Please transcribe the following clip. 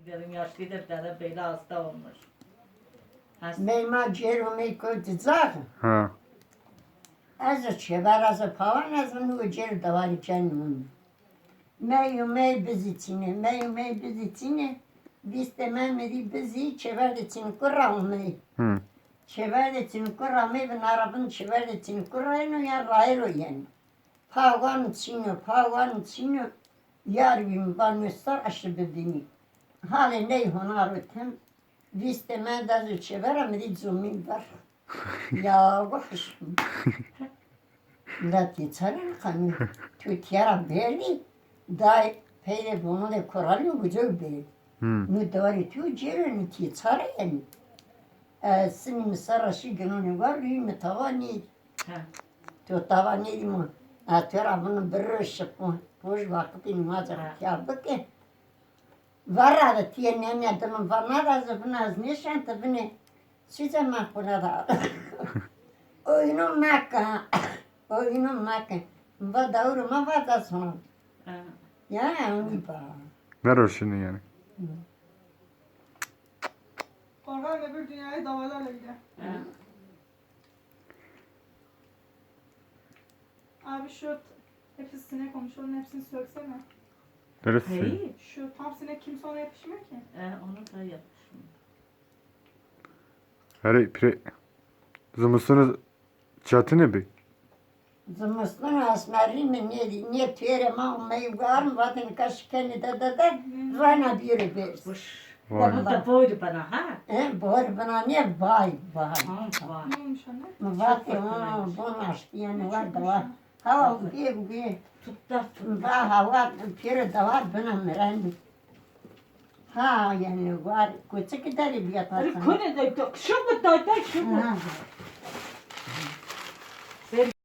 Benim yaşlıdır da böyle hasta olmuş. Hasta. Meyma cerumi koyacak. Ha. Az çeber az pavan az onu cer davari canım. Mey biz içine, mey biz içine. Biz de Mehmet'i bizi çever için kuramı. Hı. Çever için kuramı ve arabın çever için kurayını ya rayro yani. Pavan içine yar bin banustar aşı bedini. Hali ne honar ötem. Biz de Mehmet'i çever ama di zumin var. Ya bakışım. Lati çarın kanı. Tütiyara belli. Day peyde bunu da koralım güzel belli. Hı. Nu davari tu cereni ti çare yani. Sinin sarışı gününü var mi tavani. Ha. Tu tavani mi? Atera bunu bir şıpı. Boş vaktin mazar ya bakın. Var da tiye ne adamın var nada zıbınaz nişan tabine. Size mahkuna da. Oyunum makka. Oyunum makka. Va davru ma va da sonra. Ha. Ya onu ba. Ver o şimdi yani. Korkan öbür dünyaya davalarla gider. Ha. Abi şu hepsi sinek olmuş. Onun hepsini söksene. Neresi? Neyi? Şu tam sinek kimse ona yapışmıyor ki. Onu da yapmışım. Hadi pire. Zımısını çatı ne be? Zımıştın asmeri mi ne tüyere ma umayı var mı vadın kaşıkeni da rana bir bir. Boş. Var. Bu da buydu bana ha. Bor bana ne vay vay. Var. Ne olmuş anne? Vatı bunu açtı yani var da var. Hava bir Tut da va hava pire da var bana merendi. Ha yani var küçük gider bir yatarsan. Kone de şu bu da şu bu. Ha.